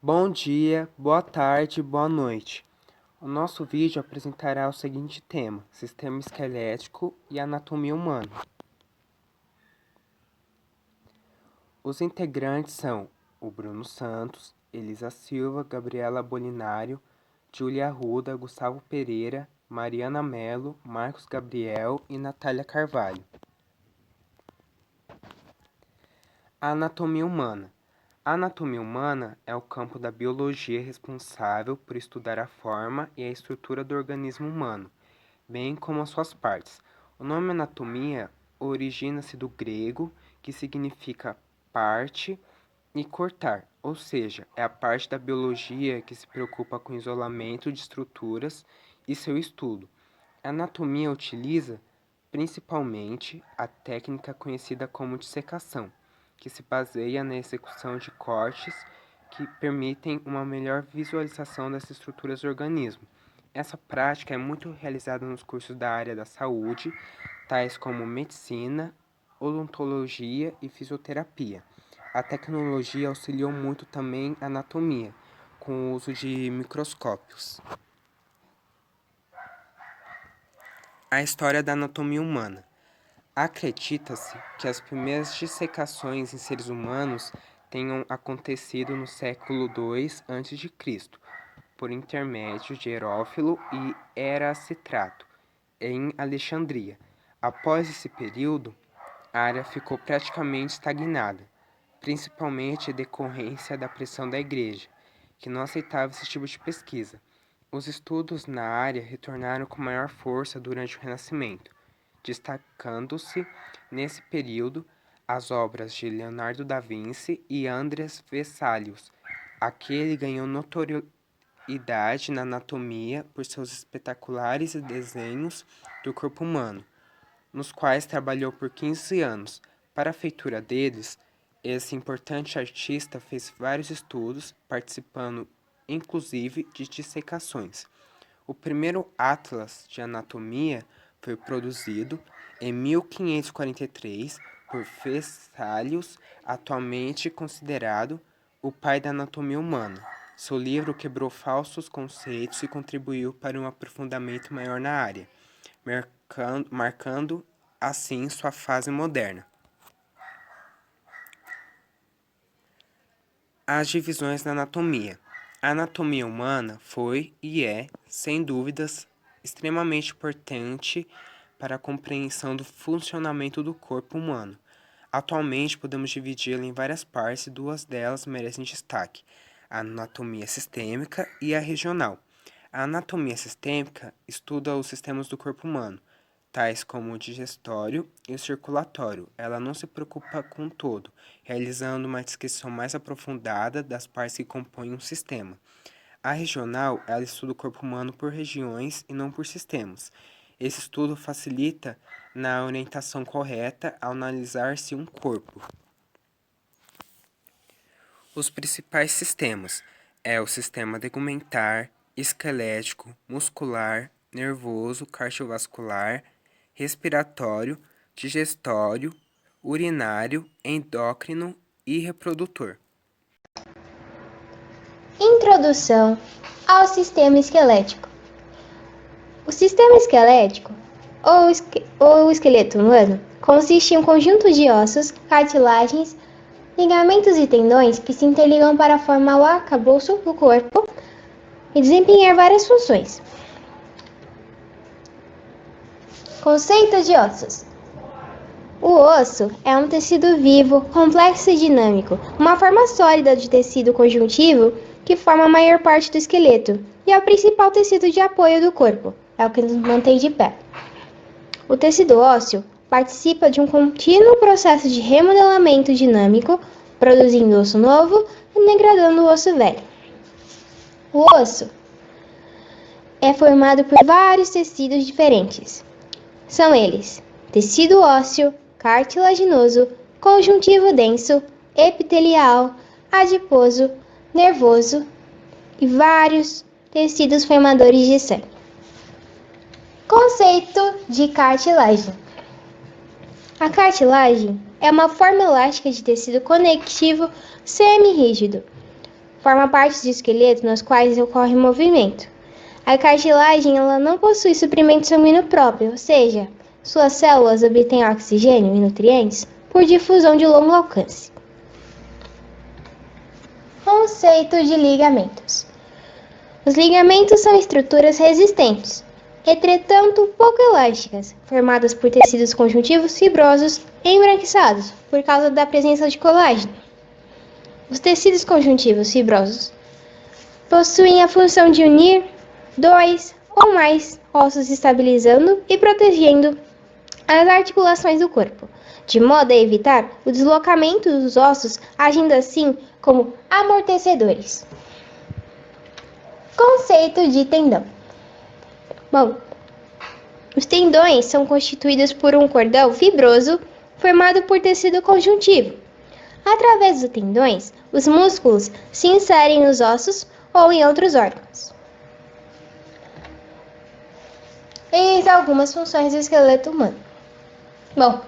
Bom dia, boa tarde, boa noite. O nosso vídeo apresentará o seguinte tema: sistema esquelético e anatomia humana. Os integrantes são o Bruno Santos, Elisa Silva, Gabriela Bolinário, Júlia Arruda, Gustavo Pereira, Mariana Mello, Marcos Gabriel e Natália Carvalho. A anatomia humana. A anatomia humana é o campo da biologia responsável por estudar a forma e a estrutura do organismo humano, bem como as suas partes. O nome anatomia origina-se do grego, que significa parte e cortar, ou seja, é a parte da biologia que se preocupa com o isolamento de estruturas e seu estudo. A anatomia utiliza principalmente a técnica conhecida como dissecação, que se baseia na execução de cortes que permitem uma melhor visualização das estruturas do organismo. Essa prática é muito realizada nos cursos da área da saúde, tais como medicina, odontologia e fisioterapia. A tecnologia auxiliou muito também a anatomia, com o uso de microscópios. A história da anatomia humana. Acredita-se que as primeiras dissecações em seres humanos tenham acontecido no século II a.C., por intermédio de Herófilo e Erasistrato, em Alexandria. Após esse período, a área ficou praticamente estagnada, principalmente em decorrência da pressão da Igreja, que não aceitava esse tipo de pesquisa. Os estudos na área retornaram com maior força durante o Renascimento, destacando-se nesse período as obras de Leonardo da Vinci e Andrés Vesalius. Aquele ganhou notoriedade na anatomia por seus espetaculares desenhos do corpo humano, nos quais trabalhou por 15 anos. Para a feitura deles, esse importante artista fez vários estudos, participando inclusive de dissecações. O primeiro atlas de anatomia foi produzido em 1543 por Vesalius, atualmente considerado o pai da anatomia humana. Seu livro quebrou falsos conceitos e contribuiu para um aprofundamento maior na área, marcando assim sua fase moderna. As divisões da anatomia. A anatomia humana foi e é, sem dúvidas, extremamente importante para a compreensão do funcionamento do corpo humano. Atualmente, podemos dividi-la em várias partes e duas delas merecem destaque: a anatomia sistêmica e a regional. A anatomia sistêmica estuda os sistemas do corpo humano, tais como o digestório e o circulatório. Ela não se preocupa com o todo, realizando uma descrição mais aprofundada das partes que compõem um sistema. A regional, ela estuda o corpo humano por regiões e não por sistemas. Esse estudo facilita na orientação correta ao analisar-se um corpo. Os principais sistemas é o sistema tegumentar, esquelético, muscular, nervoso, cardiovascular, respiratório, digestório, urinário, endócrino e reprodutor. Introdução ao sistema esquelético. O sistema esquelético, ou o esqueleto humano, consiste em um conjunto de ossos, cartilagens, ligamentos e tendões que se interligam para formar o arcabouço do corpo e desempenhar várias funções. Conceito de ossos. O osso é um tecido vivo, complexo e dinâmico, uma forma sólida de tecido conjuntivo que forma a maior parte do esqueleto e é o principal tecido de apoio do corpo, é o que nos mantém de pé. O tecido ósseo participa de um contínuo processo de remodelamento dinâmico, produzindo osso novo e degradando o osso velho. O osso é formado por vários tecidos diferentes. São eles: tecido ósseo, cartilaginoso, conjuntivo denso, epitelial, adiposo, nervoso e vários tecidos formadores de sangue. Conceito de cartilagem. A cartilagem é uma forma elástica de tecido conectivo semi-rígido, forma partes do esqueleto nas quais ocorre movimento. A cartilagem ela não possui suprimento sanguíneo próprio, ou seja, suas células obtêm oxigênio e nutrientes por difusão de longo alcance. Conceito de ligamentos. Os ligamentos são estruturas resistentes, entretanto pouco elásticas, formadas por tecidos conjuntivos fibrosos embranquiçados por causa da presença de colágeno. Os tecidos conjuntivos fibrosos possuem a função de unir dois ou mais ossos, estabilizando e protegendo as articulações do corpo, de modo a evitar o deslocamento dos ossos, agindo assim como amortecedores. Conceito de tendão. Bom, os tendões são constituídos por um cordão fibroso formado por tecido conjuntivo. Através dos tendões, os músculos se inserem nos ossos ou em outros órgãos. Eis algumas funções do esqueleto humano. Bom,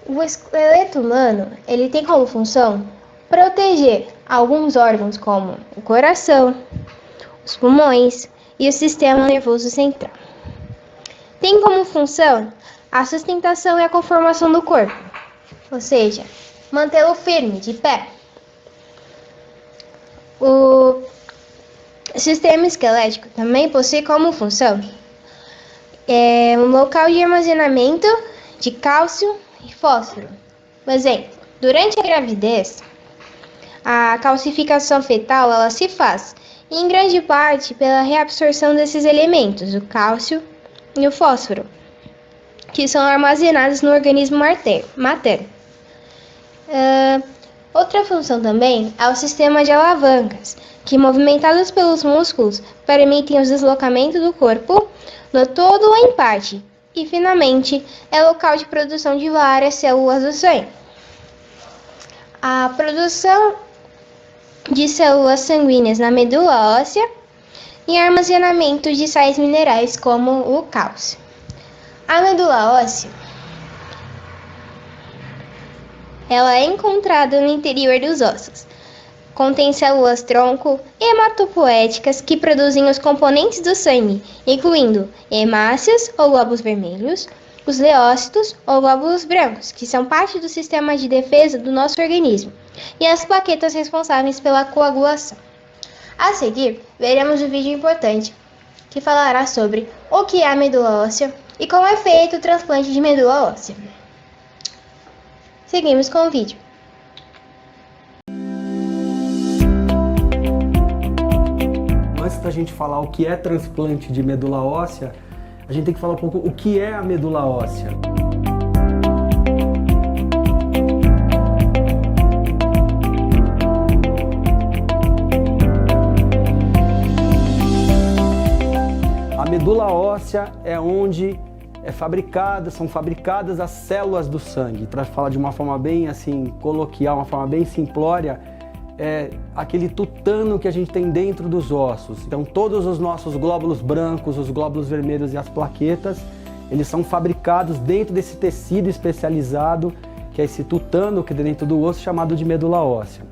o esqueleto humano ele tem como função proteger alguns órgãos como o coração, os pulmões e o sistema nervoso central. Tem como função a sustentação e a conformação do corpo, ou seja, mantê-lo firme, de pé. O sistema esquelético também possui como função um local de armazenamento de cálcio e fósforo. Por exemplo, durante a gravidez, a calcificação fetal ela se faz em grande parte pela reabsorção desses elementos, o cálcio e o fósforo, que são armazenados no organismo materno. Outra função também é o sistema de alavancas, que movimentados pelos músculos permitem os deslocamentos do corpo no todo ou em parte, e finalmente é local de produção de várias células do sangue. A produção de células sanguíneas na medula óssea e armazenamento de sais minerais como o cálcio. A medula óssea ela é encontrada no interior dos ossos. Contém células tronco hematopoéticas que produzem os componentes do sangue, incluindo hemácias ou glóbulos vermelhos, os leócitos ou glóbulos brancos, que são parte do sistema de defesa do nosso organismo, e as plaquetas responsáveis pela coagulação. A seguir, veremos um vídeo importante que falará sobre o que é a medula óssea e como é feito o transplante de medula óssea. Seguimos com o vídeo. Antes da gente falar o que é transplante de medula óssea, a gente tem que falar um pouco o que é a medula óssea. A medula óssea é onde são fabricadas as células do sangue. Para falar de uma forma bem assim coloquial, uma forma bem simplória, é aquele tutano que a gente tem dentro dos ossos. Então todos os nossos glóbulos brancos, os glóbulos vermelhos e as plaquetas, eles são fabricados dentro desse tecido especializado, que é esse tutano que é dentro do osso, chamado de medula óssea.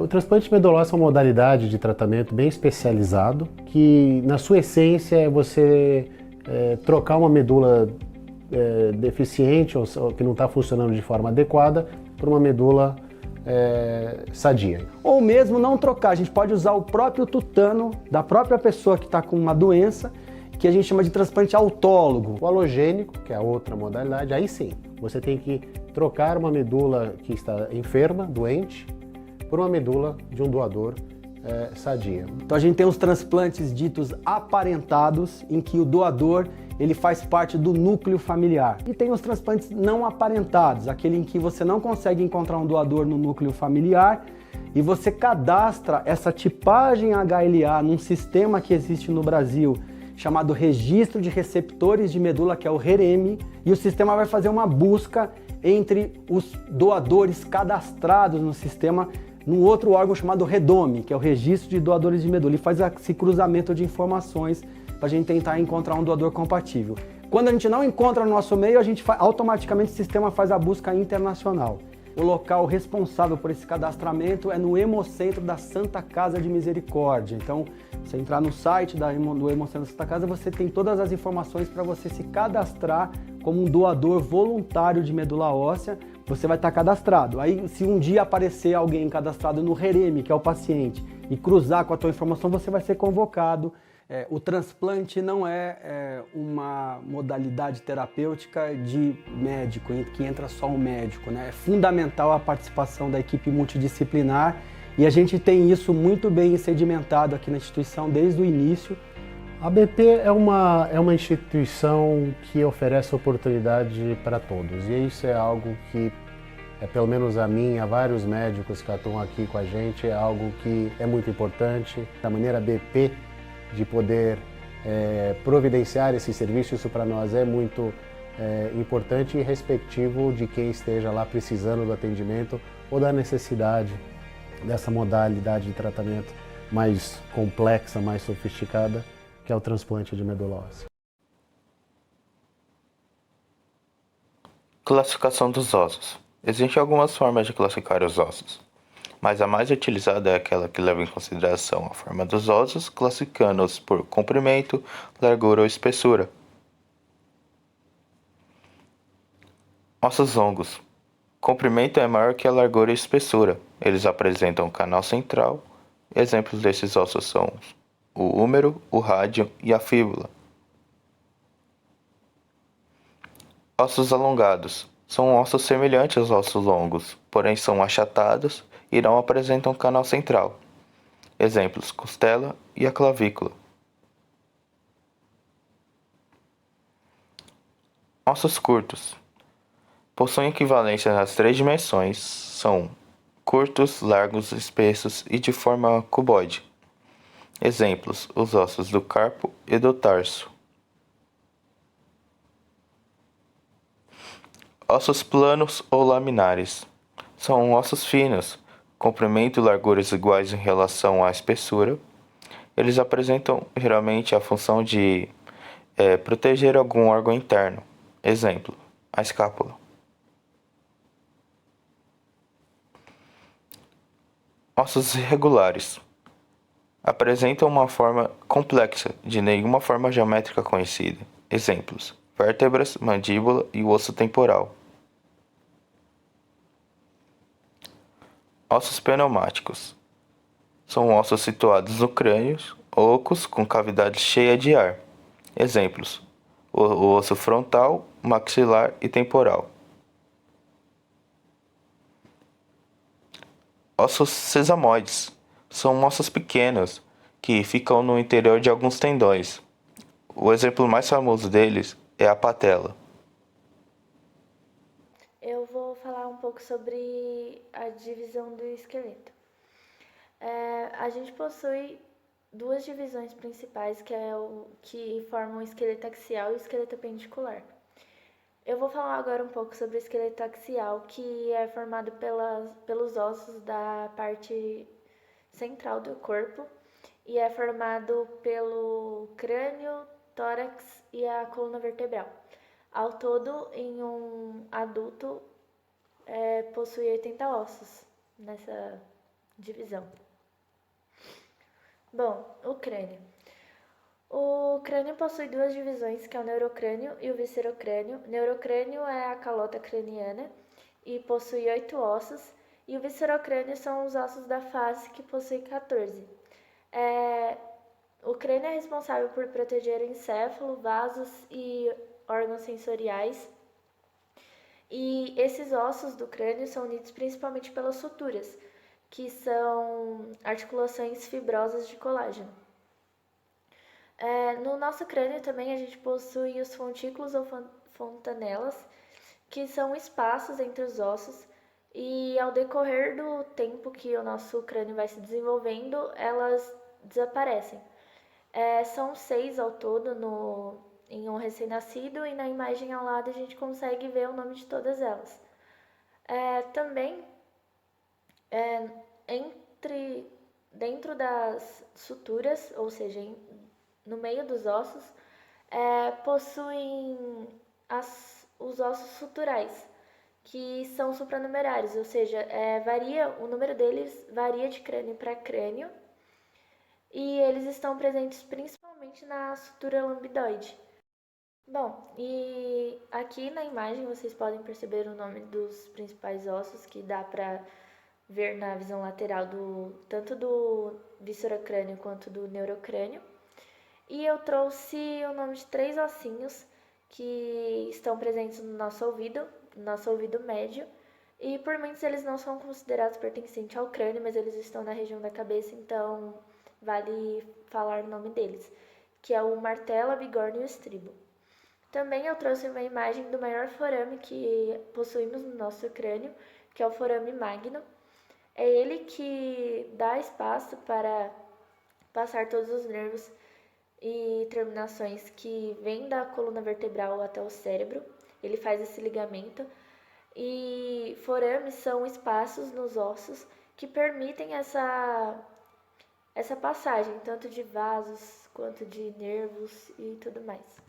O transplante de medula óssea é uma modalidade de tratamento bem especializado, que na sua essência é você trocar uma medula deficiente ou que não está funcionando de forma adequada por uma medula sadia. Ou mesmo não trocar, a gente pode usar o próprio tutano da própria pessoa que está com uma doença, que a gente chama de transplante autólogo. O alogênico, que é a outra modalidade, aí sim, você tem que trocar uma medula que está enferma, doente, por uma medula de um doador sadia. Então a gente tem os transplantes ditos aparentados, em que o doador ele faz parte do núcleo familiar. E tem os transplantes não aparentados, aquele em que você não consegue encontrar um doador no núcleo familiar e você cadastra essa tipagem HLA num sistema que existe no Brasil, chamado Registro de Receptores de Medula, que é o REREME, e o sistema vai fazer uma busca entre os doadores cadastrados no sistema num outro órgão chamado REDOME, que é o Registro de Doadores de Medula, e faz esse cruzamento de informações para a gente tentar encontrar um doador compatível. Quando a gente não encontra no nosso meio, automaticamente o sistema faz a busca internacional. o local responsável por esse cadastramento é no Hemocentro da Santa Casa de Misericórdia. Então, você entrar no site do Hemocentro da Santa Casa, você tem todas as informações para você se cadastrar como um doador voluntário de medula óssea. Você vai estar cadastrado. Aí, se um dia aparecer alguém cadastrado no REREME, que é o paciente, e cruzar com a tua informação, você vai ser convocado. O transplante não é uma modalidade terapêutica de médico, que entra só um médico, né? É fundamental a participação da equipe multidisciplinar e a gente tem isso muito bem sedimentado aqui na instituição desde o início. A BP é uma instituição que oferece oportunidade para todos e isso é algo que, pelo menos a mim, a vários médicos que atuam aqui com a gente, é algo que é muito importante. Da maneira BP de poder providenciar esse serviço, isso para nós é muito importante e respectivo de quem esteja lá precisando do atendimento ou da necessidade dessa modalidade de tratamento mais complexa, mais sofisticada, que é o transplante de medula óssea. Classificação dos ossos. Existem algumas formas de classificar os ossos, mas a mais utilizada é aquela que leva em consideração a forma dos ossos, classificando-os por comprimento, largura ou espessura. Ossos longos. Comprimento é maior que a largura e espessura. Eles apresentam um canal central. Exemplos desses ossos são o húmero, o rádio e a fíbula. Ossos alongados. São ossos semelhantes aos ossos longos, porém são achatados e não apresentam canal central. Exemplos: costela e a clavícula. Ossos curtos. Possuem equivalência nas 3 dimensões, são curtos, largos, espessos e de forma cuboide. Exemplos: os ossos do carpo e do tarso. Ossos planos ou laminares. São ossos finos, comprimento e larguras iguais em relação à espessura. Eles apresentam geralmente a função de proteger algum órgão interno. Exemplo: a escápula. Ossos irregulares. Apresentam uma forma complexa, de nenhuma forma geométrica conhecida. Exemplos: vértebras, mandíbula e o osso temporal. Ossos pneumáticos. São ossos situados no crânio, ocos com cavidade cheia de ar. Exemplos: o osso frontal, maxilar e temporal. Ossos sesamoides. São ossos pequenos que ficam no interior de alguns tendões. O exemplo mais famoso deles é a patela. Eu vou falar um pouco sobre a divisão do esqueleto. A gente possui 2 divisões principais, que formam o esqueleto axial e o esqueleto apendicular. Eu vou falar agora um pouco sobre o esqueleto axial, que é formado pelos ossos da parte central do corpo e é formado pelo crânio, tórax e a coluna vertebral. Ao todo, em um adulto, possui 80 ossos nessa divisão. Bom, o crânio. O crânio possui 2 divisões, que é o neurocrânio e o viscerocrânio. O neurocrânio é a calota craniana e possui 8 ossos, e o viscerocrânio são os ossos da face, que possui 14. O crânio é responsável por proteger o encéfalo, vasos e órgãos sensoriais. E esses ossos do crânio são unidos principalmente pelas suturas, que são articulações fibrosas de colágeno. No nosso crânio também a gente possui os fontículos ou fontanelas, que são espaços entre os ossos, e ao decorrer do tempo que o nosso crânio vai se desenvolvendo, elas desaparecem. São 6 ao todo em um recém-nascido, e na imagem ao lado a gente consegue ver o nome de todas elas. Também, dentro das suturas, ou seja, no meio dos ossos, possuem os ossos suturais, que são supranumerários, ou seja, o número deles varia de crânio para crânio, e eles estão presentes principalmente na sutura lambidoide. Bom, e aqui na imagem vocês podem perceber o nome dos principais ossos que dá para ver na visão lateral tanto do viscerocrânio quanto do neurocrânio. E eu trouxe o nome de 3 ossinhos que estão presentes no nosso ouvido médio, e por muitos eles não são considerados pertencentes ao crânio, mas eles estão na região da cabeça, então vale falar o nome deles, que é o martelo, a bigorna e o estribo. Também eu trouxe uma imagem do maior forame que possuímos no nosso crânio, que é o forame magno. É ele que dá espaço para passar todos os nervos e terminações que vêm da coluna vertebral até o cérebro. Ele faz esse ligamento. E forames são espaços nos ossos que permitem essa passagem, tanto de vasos quanto de nervos e tudo mais.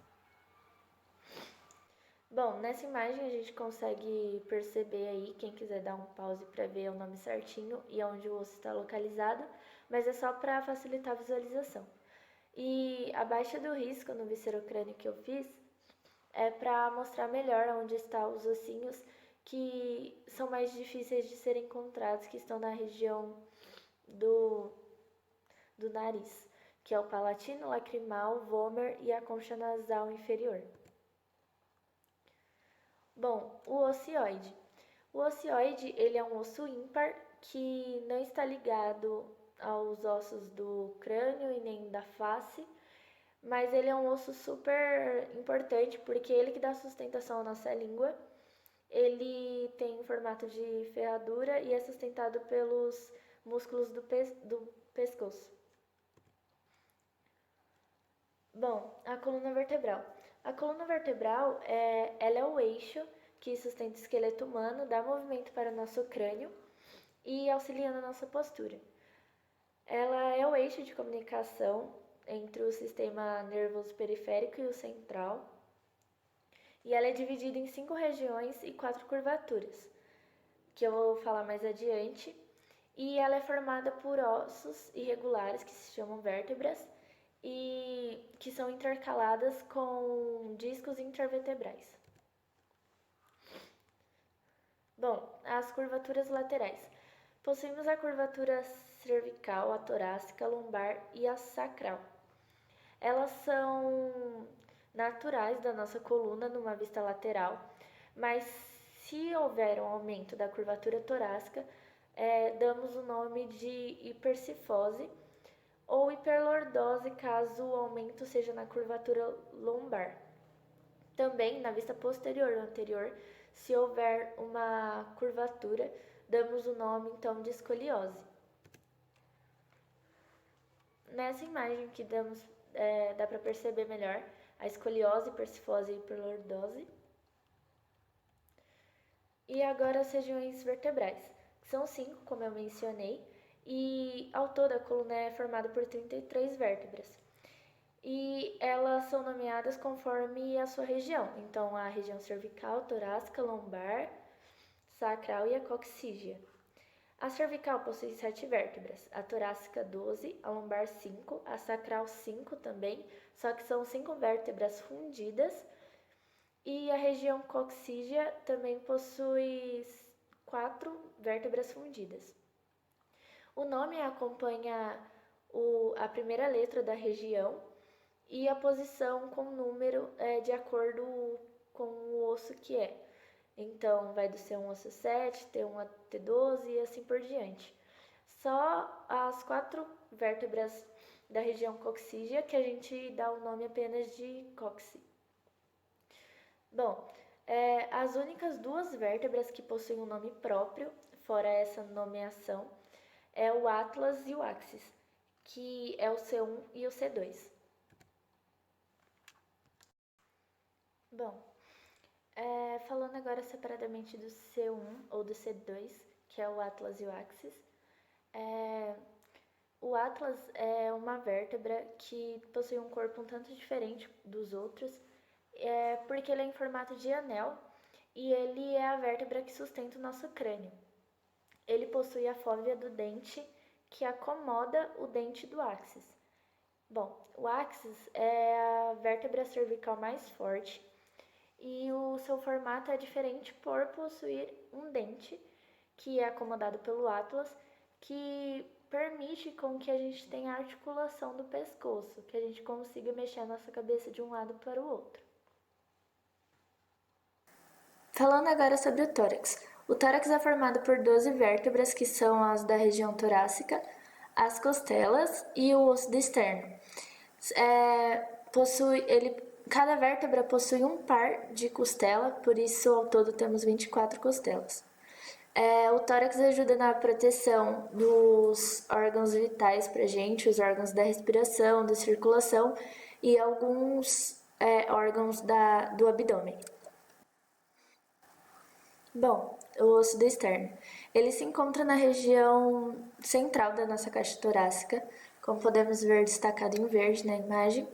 Bom, nessa imagem a gente consegue perceber aí, quem quiser dar um pause para ver o nome certinho e onde o osso está localizado, mas é só para facilitar a visualização. E a baixa do risco no viscerocrânio que eu fiz é para mostrar melhor onde estão os ossinhos que são mais difíceis de serem encontrados, que estão na região do nariz, que é o palatino, lacrimal, vômer e a concha nasal inferior. Bom, o ocioide. O ocioide, ele é um osso ímpar que não está ligado aos ossos do crânio e nem da face, mas ele é um osso super importante porque ele que dá sustentação à nossa língua. Ele tem formato de ferradura e é sustentado pelos músculos do pescoço. Bom, a coluna vertebral. A coluna vertebral ela é o eixo que sustenta o esqueleto humano, dá movimento para o nosso crânio e auxilia na nossa postura. Ela é o eixo de comunicação entre o sistema nervoso periférico e o central. E ela é dividida em 5 regiões e 4 curvaturas, que eu vou falar mais adiante. E ela é formada por ossos irregulares, que se chamam vértebras, e que são intercaladas com discos intervertebrais. Bom, as curvaturas laterais. Possuímos a curvatura cervical, a torácica, a lombar e a sacral. Elas são naturais da nossa coluna numa vista lateral, mas se houver um aumento da curvatura torácica, damos o nome de hipercifose ou hiperlordose caso o aumento seja na curvatura lombar. Também na vista posterior ou anterior, se houver uma curvatura, damos o nome então de escoliose. Nessa imagem que dá para perceber melhor a escoliose, hipercifose e hiperlordose. E agora as regiões vertebrais, que são 5, como eu mencionei, e ao todo a coluna é formada por 33 vértebras. E elas são nomeadas conforme a sua região. Então, a região cervical, torácica, lombar, sacral e a coxígea. A cervical possui 7 vértebras, a torácica 12, a lombar 5, a sacral 5 também, só que são 5 vértebras fundidas. E a região coxígea também possui 4 vértebras fundidas. O nome acompanha a primeira letra da região e a posição com número de acordo com o osso que é. Então, vai do C1 ao C7, T1 a T12 e assim por diante. Só as 4 vértebras da região coxígea que a gente dá o nome apenas de cóccix. Bom, as únicas 2 vértebras que possuem um nome próprio, fora essa nomeação, é o atlas e o axis, que é o C1 e o C2. Bom, falando agora separadamente do C1 ou do C2, que é o atlas e o axis, o atlas é uma vértebra que possui um corpo um tanto diferente dos outros, porque ele é em formato de anel e ele é a vértebra que sustenta o nosso crânio. Ele possui a fóvea do dente, que acomoda o dente do áxis. Bom, o áxis é a vértebra cervical mais forte e o seu formato é diferente por possuir um dente, que é acomodado pelo atlas, que permite com que a gente tenha a articulação do pescoço, que a gente consiga mexer a nossa cabeça de um lado para o outro. Falando agora sobre o tórax. O tórax é formado por 12 vértebras, que são as da região torácica, as costelas e o osso do externo. Cada vértebra possui um par de costela, por isso ao todo temos 24 costelas. O tórax ajuda na proteção dos órgãos vitais pra gente, os órgãos da respiração, da circulação e alguns órgãos do abdômen. Bom, o osso do externo. Ele se encontra na região central da nossa caixa torácica, como podemos ver destacado em verde na imagem.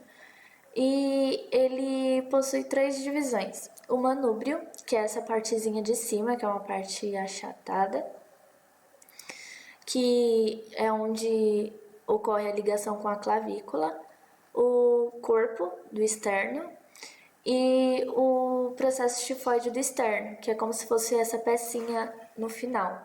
E ele possui 3 divisões. O manúbrio, que é essa partezinha de cima, que é uma parte achatada, que é onde ocorre a ligação com a clavícula, o corpo do externo e o processo estifoide do externo, que é como se fosse essa pecinha no final.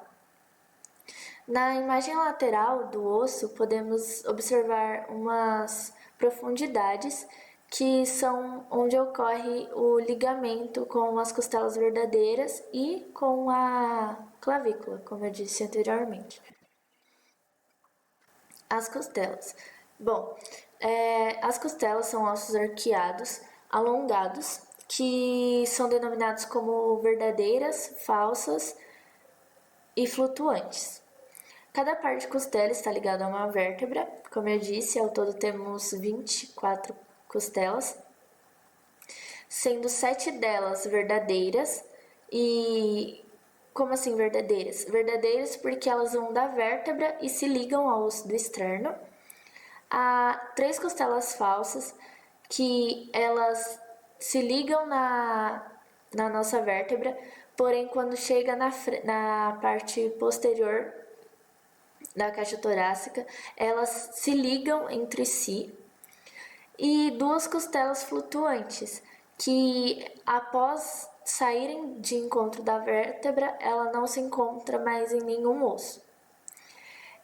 Na imagem lateral do osso, podemos observar umas profundidades que são onde ocorre o ligamento com as costelas verdadeiras e com a clavícula, como eu disse anteriormente. As costelas. Bom, as costelas são ossos arqueados, alongados, que são denominados como verdadeiras, falsas e flutuantes. Cada par de costela está ligado a uma vértebra, como eu disse, ao todo temos 24 costelas, sendo 7 delas verdadeiras. E como assim verdadeiras? Verdadeiras porque elas vão da vértebra e se ligam ao osso do externo. Há 3 costelas falsas que elas se ligam na nossa vértebra, porém quando chega na parte posterior da caixa torácica, elas se ligam entre si. E 2 costelas flutuantes, que após saírem de encontro da vértebra, ela não se encontra mais em nenhum osso.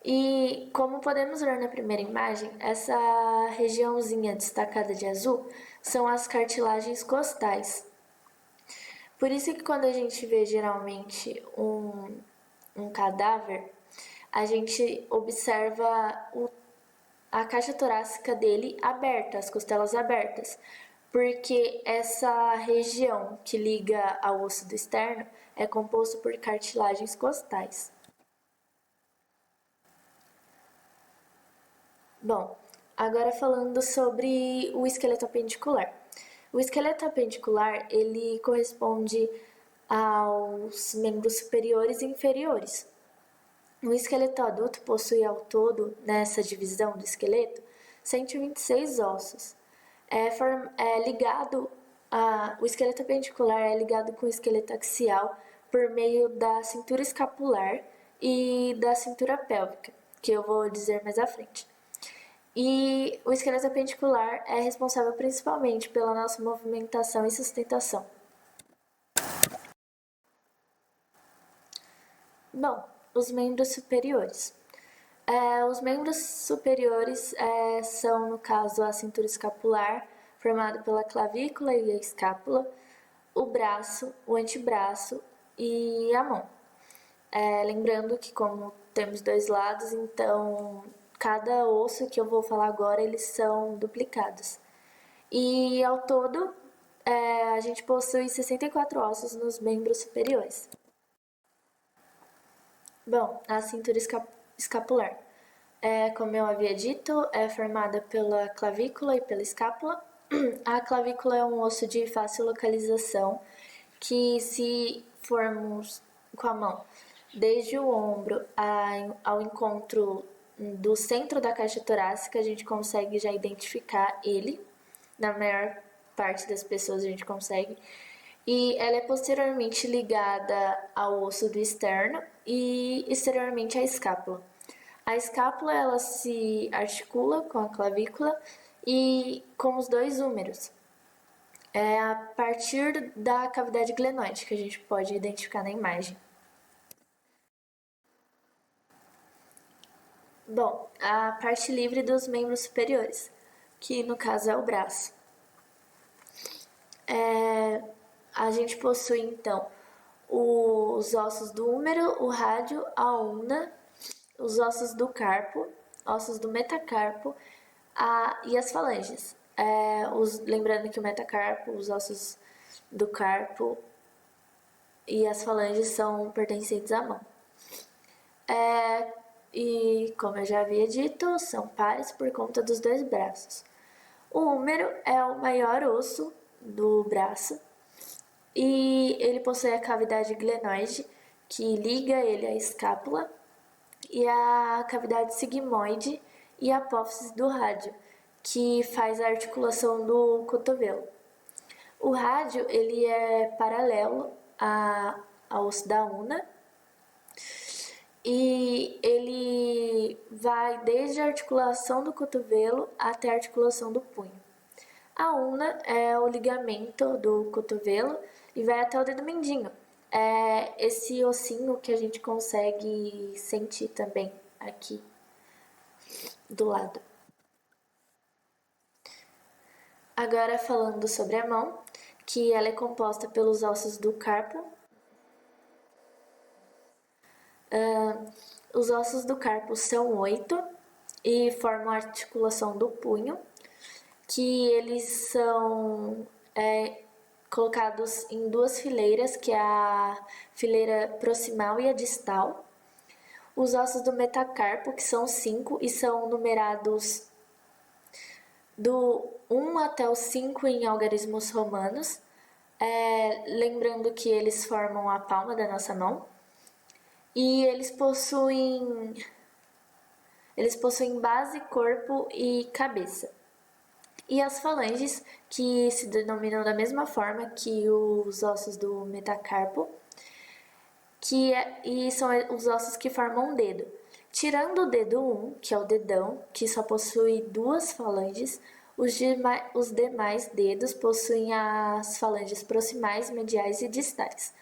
E como podemos ver na primeira imagem, essa regiãozinha destacada de azul são as cartilagens costais. Por isso que quando a gente vê geralmente um cadáver, a gente observa a caixa torácica dele aberta, as costelas abertas, porque essa região que liga ao osso do externo é composto por cartilagens costais. Bom, agora falando sobre o esqueleto apendicular. O esqueleto apendicular, ele corresponde aos membros superiores e inferiores. O esqueleto adulto possui ao todo, nessa divisão do esqueleto, 126 ossos. O esqueleto apendicular é ligado com o esqueleto axial por meio da cintura escapular e da cintura pélvica, que eu vou dizer mais à frente. E o esqueleto apendicular é responsável principalmente pela nossa movimentação e sustentação. Bom, os membros superiores. Os membros superiores são, no caso, a cintura escapular, formada pela clavícula e a escápula, o braço, o antebraço e a mão. Lembrando que como temos 2 lados, então cada osso que eu vou falar agora, eles são duplicados. E ao todo, a gente possui 64 ossos nos membros superiores. Bom, a cintura escapular. Como eu havia dito, é formada pela clavícula e pela escápula. A clavícula é um osso de fácil localização que, se formos com a mão desde o ombro ao encontro do centro da caixa torácica, a gente consegue já identificar ele. Na maior parte das pessoas a gente consegue. e ela é posteriormente ligada ao osso do externo e exteriormente à escápula. A escápula ela se articula com a clavícula e com os dois húmeros. É a partir da cavidade glenoide que a gente pode identificar na imagem. Bom, a parte livre dos membros superiores, que no caso é o braço. A gente possui então os ossos do húmero, o rádio, a ulna, os ossos do carpo, ossos do metacarpo e as falanges. Lembrando que o metacarpo, os ossos do carpo e as falanges são pertencentes à mão. E como eu já havia dito, são pares por conta dos dois braços. O húmero é o maior osso do braço e ele possui a cavidade glenoide que liga ele à escápula e a cavidade sigmoide e a apófise do rádio, que faz a articulação do cotovelo. O rádio ele é paralelo ao osso da ulna e ele vai desde a articulação do cotovelo até a articulação do punho. A ulna é o ligamento do cotovelo e vai até o dedo mindinho. É esse ossinho que a gente consegue sentir também aqui do lado. Agora falando sobre a mão, que ela é composta pelos ossos do carpo. Os ossos do carpo são 8 e formam a articulação do punho, que eles são colocados em duas fileiras, que é a fileira proximal e a distal. Os ossos do metacarpo, que são 5 e são numerados do 1 até o 5 em algarismos romanos, lembrando que eles formam a palma da nossa mão. E eles possuem base, corpo e cabeça. E as falanges, que se denominam da mesma forma que os ossos do metacarpo, e são os ossos que formam o dedo. Tirando o dedo 1, que é o dedão, que só possui 2 falanges, os demais dedos possuem as falanges proximais, mediais e distais.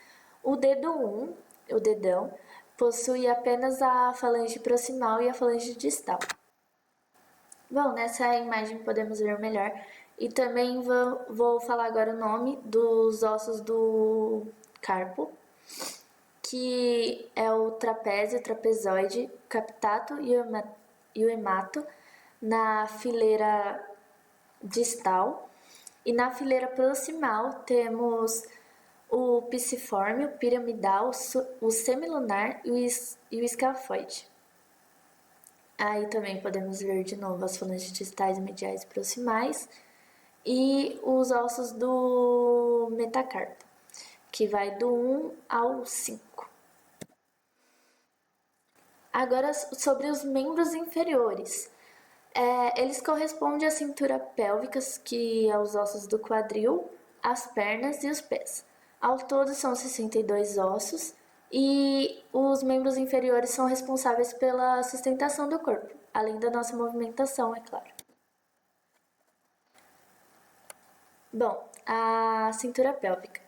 O dedo 1, o dedão, possui apenas a falange proximal e a falange distal. Bom, nessa imagem podemos ver melhor. E também vou falar agora o nome dos ossos do carpo, que é o trapézio, trapezoide, captato e o hemato na fileira distal. E na fileira proximal temos o pisiforme, o piramidal, o semilunar e o escafoide. Aí também podemos ver de novo as falanges distais, mediais e proximais e os ossos do metacarpo, que vai do 1 ao 5. Agora sobre os membros inferiores. Eles correspondem à cintura pélvica, que é os ossos do quadril, as pernas e os pés. Ao todo são 62 ossos e os membros inferiores são responsáveis pela sustentação do corpo, além da nossa movimentação, é claro. Bom, a cintura pélvica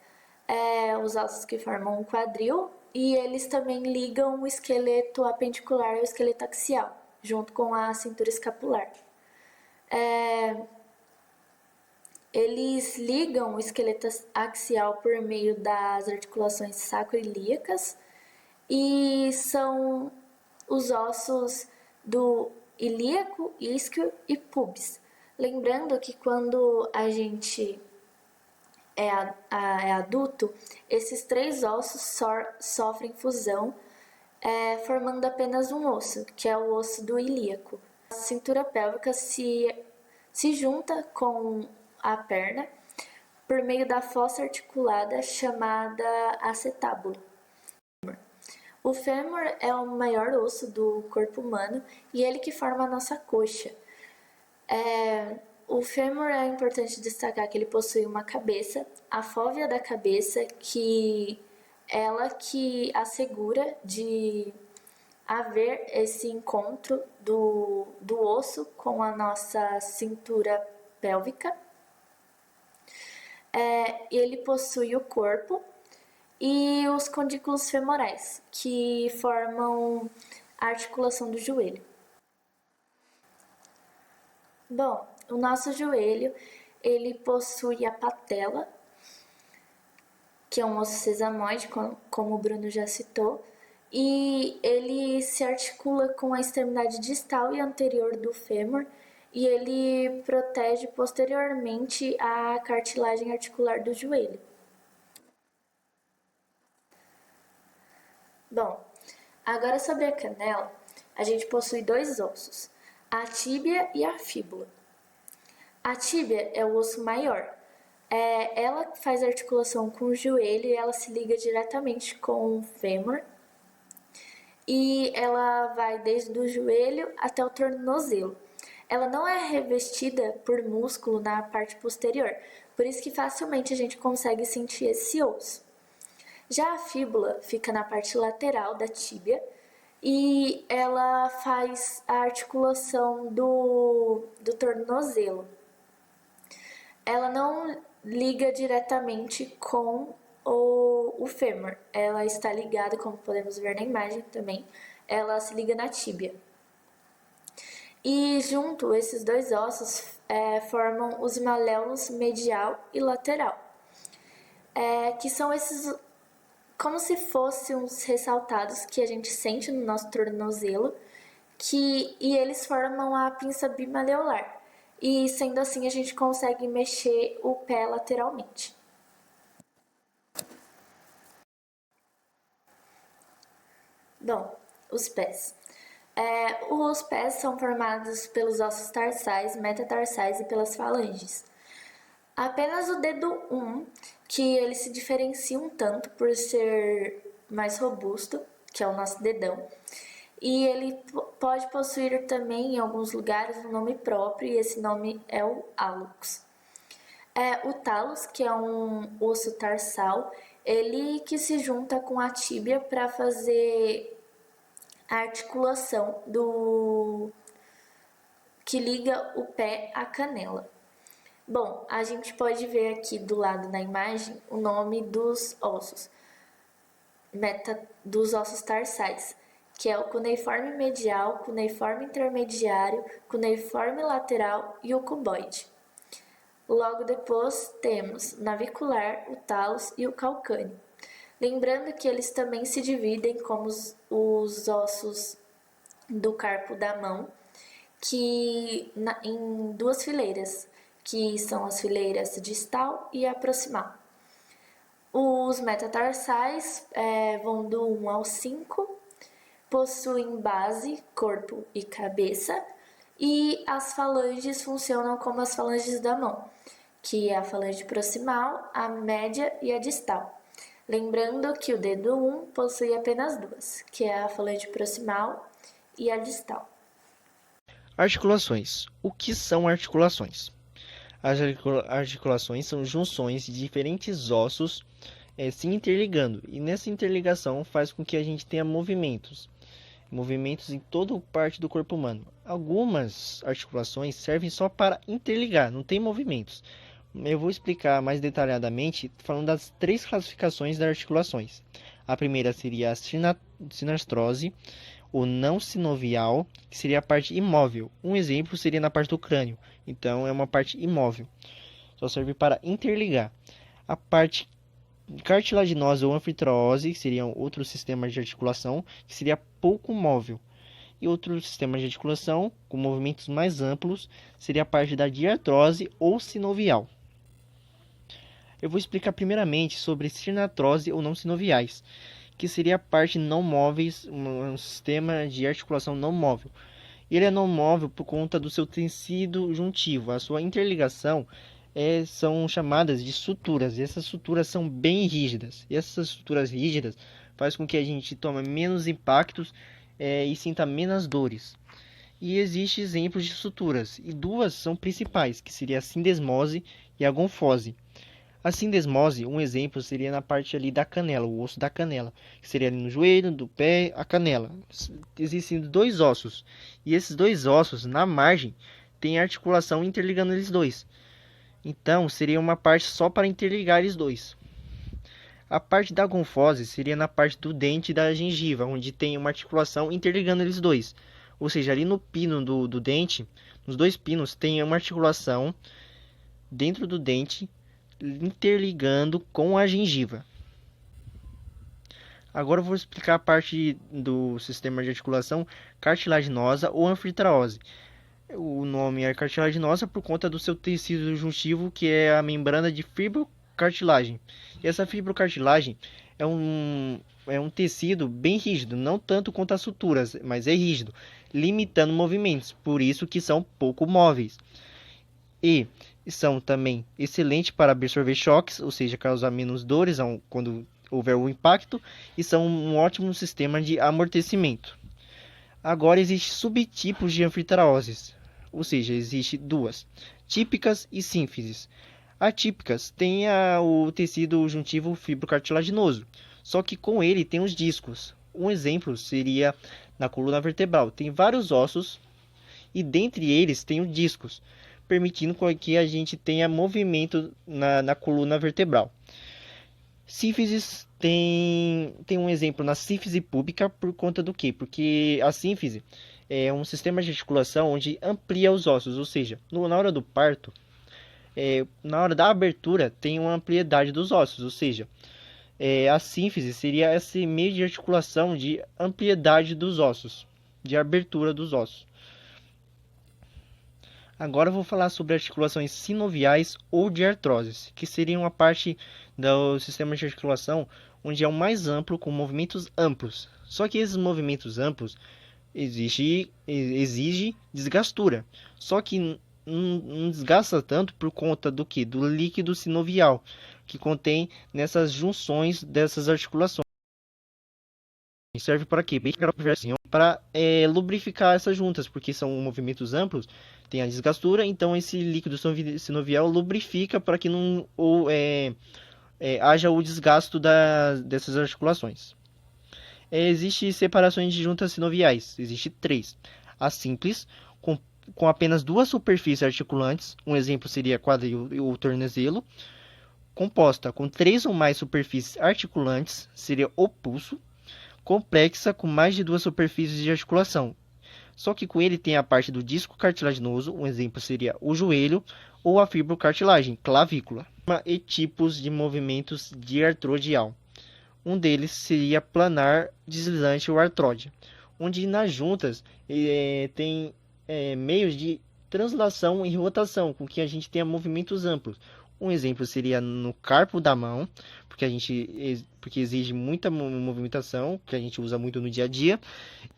é os ossos que formam o quadril e eles também ligam o esqueleto apendicular ao esqueleto axial, junto com a cintura escapular. Eles ligam o esqueleto axial por meio das articulações sacroiliacas e são os ossos do ilíaco, isquio e pubis. Lembrando que quando a gente é adulto, esses 3 ossos sofrem fusão, formando apenas um osso, que é o osso do ilíaco. A cintura pélvica se junta com a perna por meio da fossa articulada chamada acetábulo. O fêmur é o maior osso do corpo humano e ele que forma a nossa coxa. o fêmur é importante destacar que ele possui uma cabeça, a fóvea da cabeça, que ela que assegura de haver esse encontro do osso com a nossa cintura pélvica. Ele possui o corpo e os condículos femorais, que formam a articulação do joelho. Bom, o nosso joelho, ele possui a patela, que é um osso sesamoide, como o Bruno já citou, e ele se articula com a extremidade distal e anterior do fêmur, e ele protege posteriormente a cartilagem articular do joelho. Bom, agora sobre a canela, a gente possui dois ossos, a tíbia e a fíbula. A tíbia é o osso maior. Ela faz articulação com o joelho e ela se liga diretamente com o fêmur. E ela vai desde o joelho até o tornozelo. Ela não é revestida por músculo na parte posterior, por isso que facilmente a gente consegue sentir esse osso. Já a fíbula fica na parte lateral da tíbia e ela faz a articulação do tornozelo. Ela não liga diretamente com o fêmur, ela está ligada, como podemos ver na imagem também, ela se liga na tíbia. E junto, esses dois ossos formam os maléolos medial e lateral, que são esses como se fossem uns ressaltados que a gente sente no nosso tornozelo, e eles formam a pinça bimaleolar. E sendo assim, a gente consegue mexer o pé lateralmente. Bom, os pés. Os pés são formados pelos ossos tarsais, metatarsais e pelas falanges. Apenas o dedo 1, que ele se diferencia um tanto por ser mais robusto, que é o nosso dedão, e ele pode possuir também em alguns lugares um nome próprio, e esse nome é o hálux. O talos, que é um osso tarsal, ele que se junta com a tíbia para fazer a articulação que liga o pé à canela. Bom, a gente pode ver aqui do lado da imagem o nome dos ossos, dos ossos tarsais, que é o cuneiforme medial, cuneiforme intermediário, cuneiforme lateral e o cuboide. Logo depois temos o navicular, o talos e o calcâneo. Lembrando que eles também se dividem como os ossos do carpo da mão, em duas fileiras, que são as fileiras distal e a proximal. Os metatarsais vão do 1 ao 5, possuem base, corpo e cabeça, e as falanges funcionam como as falanges da mão, que é a falange proximal, a média e a distal. Lembrando que o dedo 1 possui apenas duas, que é a falange proximal e a distal. Articulações. O que são articulações? As articulações são junções de diferentes ossos se interligando, e nessa interligação faz com que a gente tenha movimentos em toda parte do corpo humano. Algumas articulações servem só para interligar, não tem movimentos. Eu vou explicar mais detalhadamente falando das 3 classificações das articulações. A primeira seria a sinastrose, o não sinovial, que seria a parte imóvel. Um exemplo seria na parte do crânio, então é uma parte imóvel, só serve para interligar. A parte cartilaginosa ou anfitriose, que seria outro sistema de articulação, que seria pouco móvel. E outro sistema de articulação, com movimentos mais amplos, seria a parte da diartrose ou sinovial. Eu vou explicar primeiramente sobre sinastrose ou não sinoviais, que seria a parte não móveis, um sistema de articulação não móvel. Ele é não móvel por conta do seu tecido juntivo. A sua interligação são chamadas de suturas, e essas suturas são bem rígidas. E essas suturas rígidas fazem com que a gente tome menos impactos e sinta menos dores. E existem exemplos de suturas, e duas são principais, que seria a sindesmose e a gonfose. A sindesmose, um exemplo seria na parte ali da canela, o osso da canela, que seria ali no joelho, do pé, a canela. Existem dois ossos, e esses dois ossos, na margem, tem articulação interligando eles dois. Então, seria uma parte só para interligar eles dois. A parte da gonfose seria na parte do dente e da gengiva, onde tem uma articulação interligando eles dois. Ou seja, ali no pino do dente, nos dois pinos, tem uma articulação dentro do dente interligando com a gengiva. Agora eu vou explicar a parte do sistema de articulação cartilaginosa ou anfitraose. O nome é cartilaginosa por conta do seu tecido juntivo, que é a membrana de fibrocartilagem. E essa fibrocartilagem é um tecido bem rígido, não tanto quanto as suturas, mas é rígido, limitando movimentos, por isso que são pouco móveis. E são também excelentes para absorver choques, ou seja, causar menos dores quando houver o impacto, e são um ótimo sistema de amortecimento. Agora existem subtipos de anfitraoses, ou seja, existem duas, típicas e sínfises. Atípicas têm o tecido juntivo fibrocartilaginoso, só que com ele tem os discos. Um exemplo seria na coluna vertebral, tem vários ossos e dentre eles tem os discos, permitindo que a gente tenha movimento na coluna vertebral. Sínfises tem um exemplo na sínfise púbica por conta do quê? Porque a sínfise é um sistema de articulação onde amplia os ossos, ou seja, na hora do parto, na hora da abertura tem uma ampliedade dos ossos, ou seja, a sínfise seria esse meio de articulação de ampliedade dos ossos, de abertura dos ossos. Agora eu vou falar sobre articulações sinoviais ou de artroses, que seriam a parte do sistema de articulação onde é o mais amplo, com movimentos amplos. Só que esses movimentos amplos exige desgastura. Só que não desgasta tanto por conta do que? Do líquido sinovial, que contém nessas junções dessas articulações. Serve para quê? Para lubrificar essas juntas, porque são movimentos amplos, tem a desgastura, então esse líquido sinovial lubrifica para que não haja o desgasto dessas articulações. Existem separações de juntas sinoviais, existe 3. A simples, com apenas 2 superfícies articulantes, um exemplo seria a quadril e o tornozelo, composta com 3 ou mais superfícies articulantes, seria o pulso, complexa com mais de 2 superfícies de articulação. Só que com ele tem a parte do disco cartilaginoso, um exemplo seria o joelho, ou a fibrocartilagem, clavícula. E tipos de movimentos de artrodial. Um deles seria planar, deslizante ou artróide, onde nas juntas tem meios de translação e rotação, com que a gente tenha movimentos amplos. Um exemplo seria no carpo da mão, porque exige muita movimentação, que a gente usa muito no dia a dia.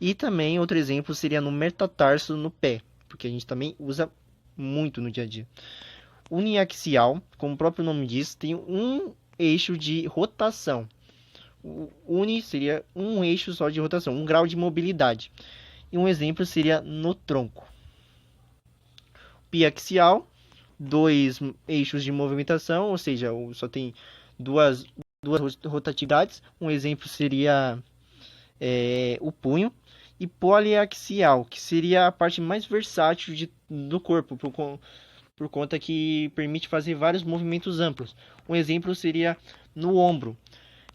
E também outro exemplo seria no metatarso no pé, porque a gente também usa muito no dia a dia. Uniaxial, como o próprio nome diz, tem um eixo de rotação. Uni seria um eixo só de rotação, um grau de mobilidade. E um exemplo seria no tronco. Biaxial, 2 eixos de movimentação, ou seja, só tem duas rotatividades. Um exemplo seria o punho. E poliaxial, que seria a parte mais versátil do corpo, por conta que permite fazer vários movimentos amplos. Um exemplo seria no ombro,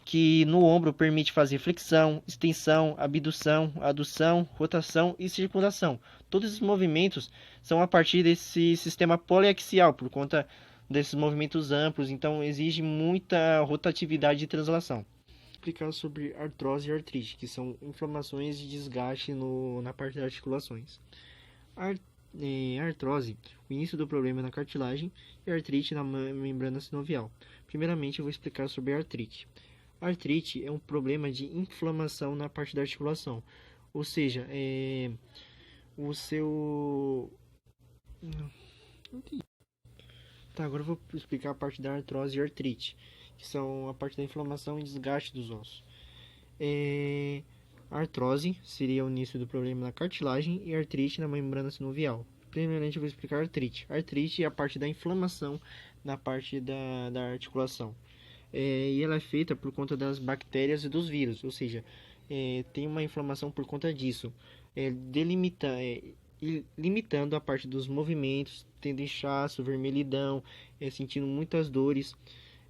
que no ombro permite fazer flexão, extensão, abdução, adução, rotação e circulação. Todos esses movimentos são a partir desse sistema poliaxial, por conta desses movimentos amplos, então exige muita rotatividade e translação. Explicar sobre artrose e artrite, que são inflamações de desgaste na parte das articulações. Artrose, o início do problema é na cartilagem, e artrite na membrana sinovial. Primeiramente eu vou explicar sobre a artrite. A artrite é um problema de inflamação na parte da articulação, ou seja, o seu... agora eu vou explicar a parte da artrose e artrite, que são a parte da inflamação e desgaste dos ossos. Artrose seria o início do problema na cartilagem e artrite na membrana sinovial. Primeiramente eu vou explicar artrite. Artrite é a parte da inflamação na parte da articulação. E ela é feita por conta das bactérias e dos vírus, ou seja, tem uma inflamação por conta disso, limitando a parte dos movimentos, tendo inchaço, vermelhidão, sentindo muitas dores.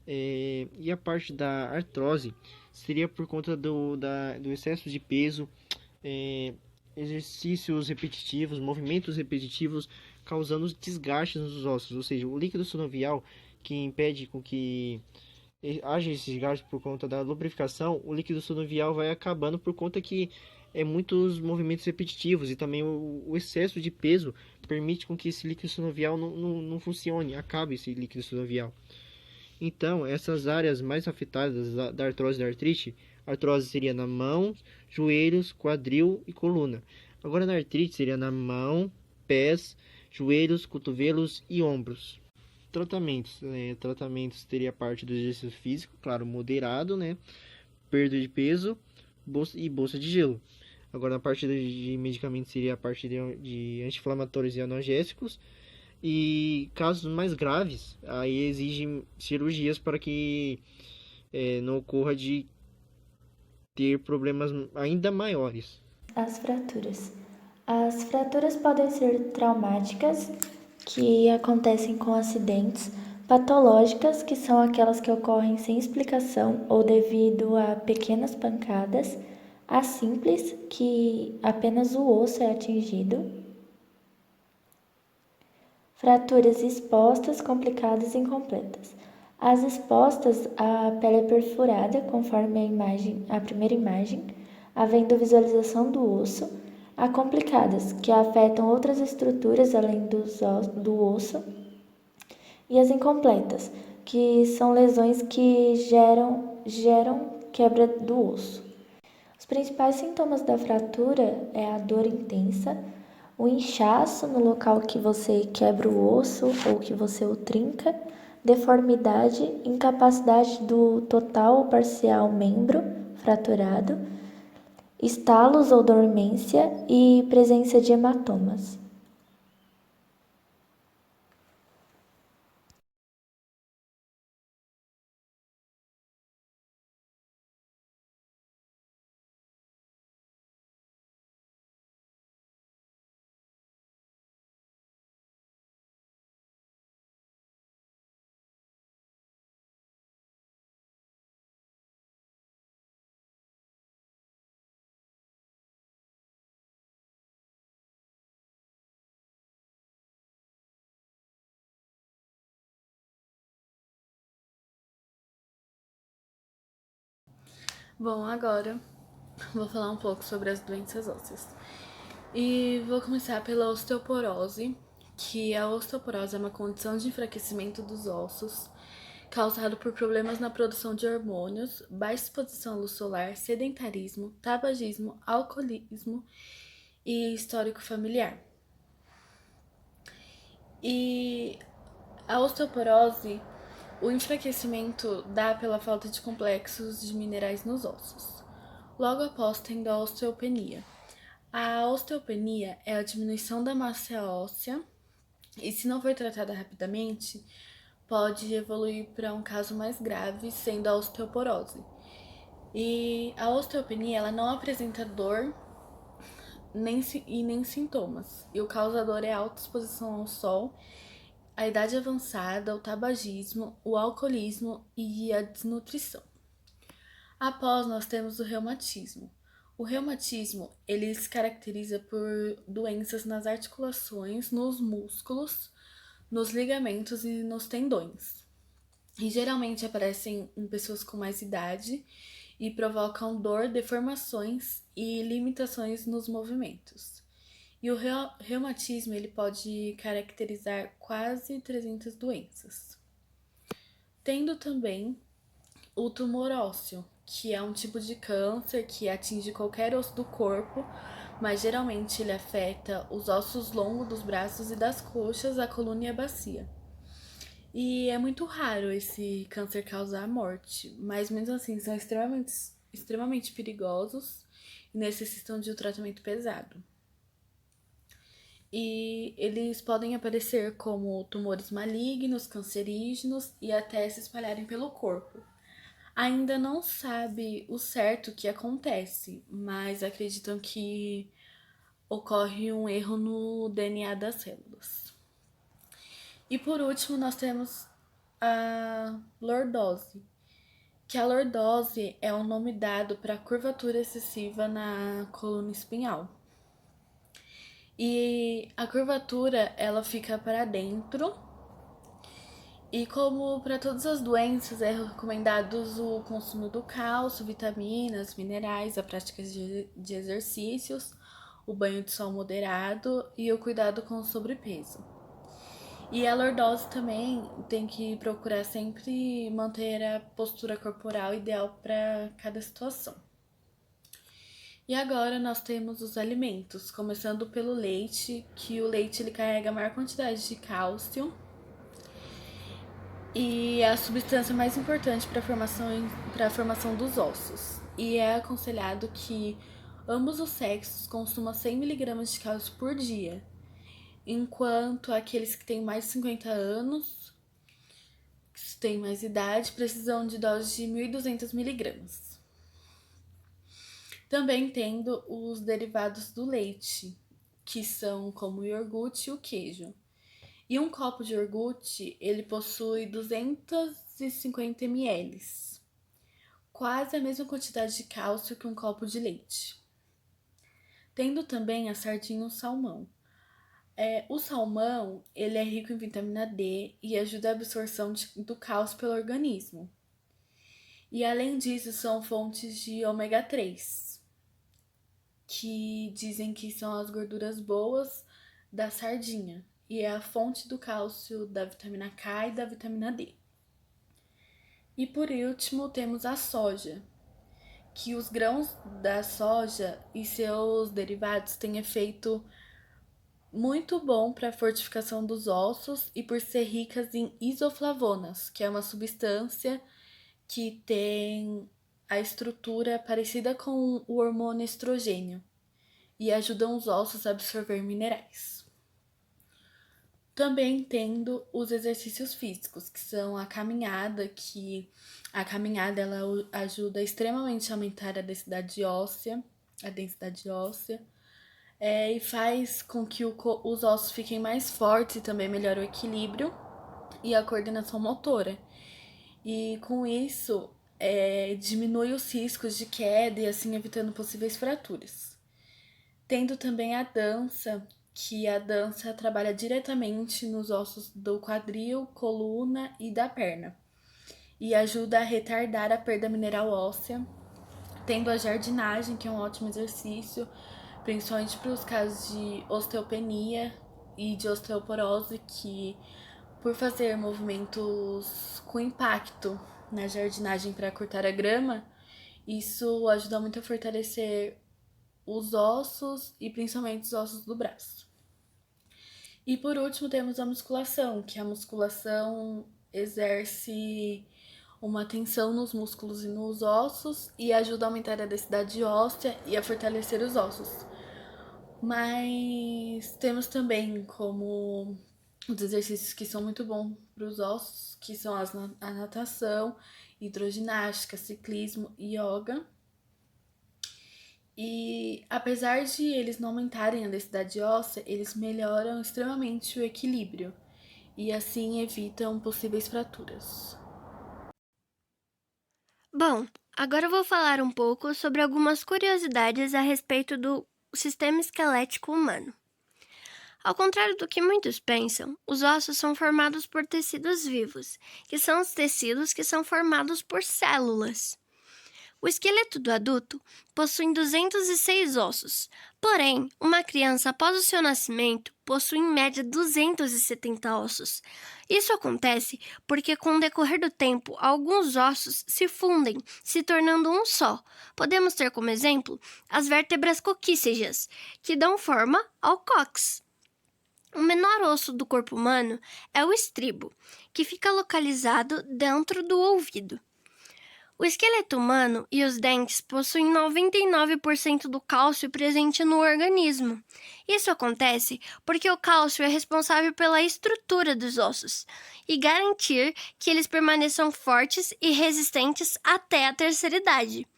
E a parte da artrose seria por conta do excesso de peso, exercícios repetitivos, movimentos repetitivos, causando desgastes nos ossos, ou seja, o líquido sinovial que impede com que haja esse desgaste por conta da lubrificação, o líquido sinovial vai acabando por conta que muitos movimentos repetitivos e também o excesso de peso permite com que esse líquido sinovial não funcione, acabe esse líquido sinovial. Então, essas áreas mais afetadas da artrose e da artrite, a artrose seria na mão, joelhos, quadril e coluna. Agora na artrite seria na mão, pés, joelhos, cotovelos e ombros. Tratamentos teria parte do exercício físico, claro, moderado, né? Perda de peso e bolsa de gelo. Agora na parte de medicamentos seria a parte de anti-inflamatórios e analgésicos. E casos mais graves, aí exigem cirurgias para que não ocorra de ter problemas ainda maiores. As fraturas. As fraturas podem ser traumáticas, que acontecem com acidentes, patológicas, que são aquelas que ocorrem sem explicação ou devido a pequenas pancadas, assímples, que apenas o osso é atingido, fraturas expostas, complicadas e incompletas. As expostas, a pele é perfurada, conforme a primeira imagem, havendo visualização do osso. Há complicadas, que afetam outras estruturas além do osso. E as incompletas, que são lesões que geram quebra do osso. Os principais sintomas da fratura é a dor intensa, o inchaço no local que você quebra o osso ou que você o trinca, deformidade, incapacidade do total ou parcial membro fraturado, estalos ou dormência e presença de hematomas. Bom, agora vou falar um pouco sobre as doenças ósseas. E vou começar pela osteoporose, que a osteoporose é uma condição de enfraquecimento dos ossos causado por problemas na produção de hormônios, baixa exposição à luz solar, sedentarismo, tabagismo, alcoolismo e histórico familiar. E a osteoporose, o enfraquecimento dá pela falta de complexos de minerais nos ossos. Logo após, tendo a osteopenia. A osteopenia é a diminuição da massa óssea e, se não for tratada rapidamente, pode evoluir para um caso mais grave, sendo a osteoporose. E a osteopenia, ela não apresenta dor nem sintomas. E o causador é a alta exposição ao sol, a idade avançada, o tabagismo, o alcoolismo e a desnutrição. Após, nós temos o reumatismo. O reumatismo, ele se caracteriza por doenças nas articulações, nos músculos, nos ligamentos e nos tendões. E geralmente aparecem em pessoas com mais idade e provocam dor, deformações e limitações nos movimentos. E o reumatismo, ele pode caracterizar quase 300 doenças. Tendo também o tumor ósseo, que é um tipo de câncer que atinge qualquer osso do corpo, mas geralmente ele afeta os ossos longos dos braços e das coxas, a coluna e a bacia. E é muito raro esse câncer causar morte, mas mesmo assim são extremamente perigosos e necessitam de um tratamento pesado. E eles podem aparecer como tumores malignos, cancerígenos e até se espalharem pelo corpo. Ainda não sabe o certo que acontece, mas acreditam que ocorre um erro no DNA das células. E por último, nós temos a lordose, que a lordose é o nome dado para a curvatura excessiva na coluna espinhal. E a curvatura, ela fica para dentro. E como para todas as doenças, é recomendado o consumo do cálcio, vitaminas, minerais, a prática de exercícios, o banho de sol moderado e o cuidado com o sobrepeso. E a lordose também tem que procurar sempre manter a postura corporal ideal para cada situação. E agora nós temos os alimentos, começando pelo leite, que o leite ele carrega a maior quantidade de cálcio e é a substância mais importante para a formação dos ossos. E é aconselhado que ambos os sexos consumam 100 mg de cálcio por dia, enquanto aqueles que têm mais de 50 anos, que têm mais idade, precisam de doses de 1.200 mg. Também tendo os derivados do leite, que são como o iogurte e o queijo. E um copo de iogurte, ele possui 250 ml, quase a mesma quantidade de cálcio que um copo de leite. Tendo também a sardinha e o salmão. O salmão, ele é rico em vitamina D e ajuda a absorção do cálcio pelo organismo. E além disso, são fontes de ômega 3, que dizem que são as gorduras boas da sardinha. E é a fonte do cálcio da vitamina K e da vitamina D. E por último, temos a soja, que os grãos da soja e seus derivados têm efeito muito bom para a fortificação dos ossos e por ser ricas em isoflavonas, que é uma substância que tem a estrutura parecida com o hormônio estrogênio e ajudam os ossos a absorver minerais. Também tendo os exercícios físicos, que são a caminhada, ela ajuda extremamente a aumentar a densidade óssea, e faz com que os ossos fiquem mais fortes e também melhora o equilíbrio e a coordenação motora. E com isso, diminui os riscos de queda e assim evitando possíveis fraturas. Tendo também a dança, que a dança trabalha diretamente nos ossos do quadril, coluna e da perna. E ajuda a retardar a perda mineral óssea. Tendo a jardinagem, que é um ótimo exercício, principalmente para os casos de osteopenia e de osteoporose, que por fazer movimentos com impacto na jardinagem para cortar a grama, isso ajuda muito a fortalecer os ossos e principalmente os ossos do braço. E por último temos a musculação, que a musculação exerce uma tensão nos músculos e nos ossos e ajuda a aumentar a densidade óssea e a fortalecer os ossos. Mas temos também como os exercícios que são muito bons para os ossos, que são a natação, hidroginástica, ciclismo e yoga. E apesar de eles não aumentarem a densidade óssea, eles melhoram extremamente o equilíbrio e assim evitam possíveis fraturas. Bom, agora eu vou falar um pouco sobre algumas curiosidades a respeito do sistema esquelético humano. Ao contrário do que muitos pensam, os ossos são formados por tecidos vivos, que são os tecidos que são formados por células. O esqueleto do adulto possui 206 ossos, porém, uma criança após o seu nascimento possui em média 270 ossos. Isso acontece porque com o decorrer do tempo, alguns ossos se fundem, se tornando um só. Podemos ter como exemplo as vértebras coquícegas, que dão forma ao cóccix. O menor osso do corpo humano é o estribo, que fica localizado dentro do ouvido. O esqueleto humano e os dentes possuem 99% do cálcio presente no organismo. Isso acontece porque o cálcio é responsável pela estrutura dos ossos e garantir que eles permaneçam fortes e resistentes até a terceira idade.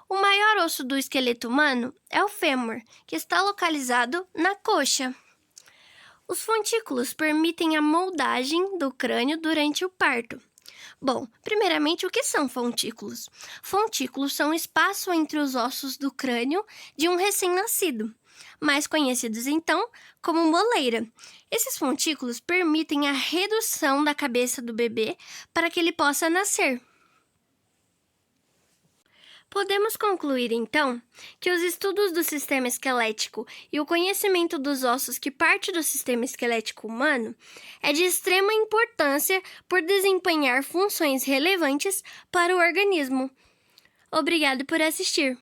O maior osso do esqueleto humano é o fêmur, que está localizado na coxa. Os fontículos permitem a moldagem do crânio durante o parto. Bom, primeiramente, o que são fontículos? Fontículos são espaço entre os ossos do crânio de um recém-nascido, mais conhecidos então como moleira. Esses fontículos permitem a redução da cabeça do bebê para que ele possa nascer. Podemos concluir, então, que os estudos do sistema esquelético e o conhecimento dos ossos que parte do sistema esquelético humano é de extrema importância por desempenhar funções relevantes para o organismo. Obrigado por assistir!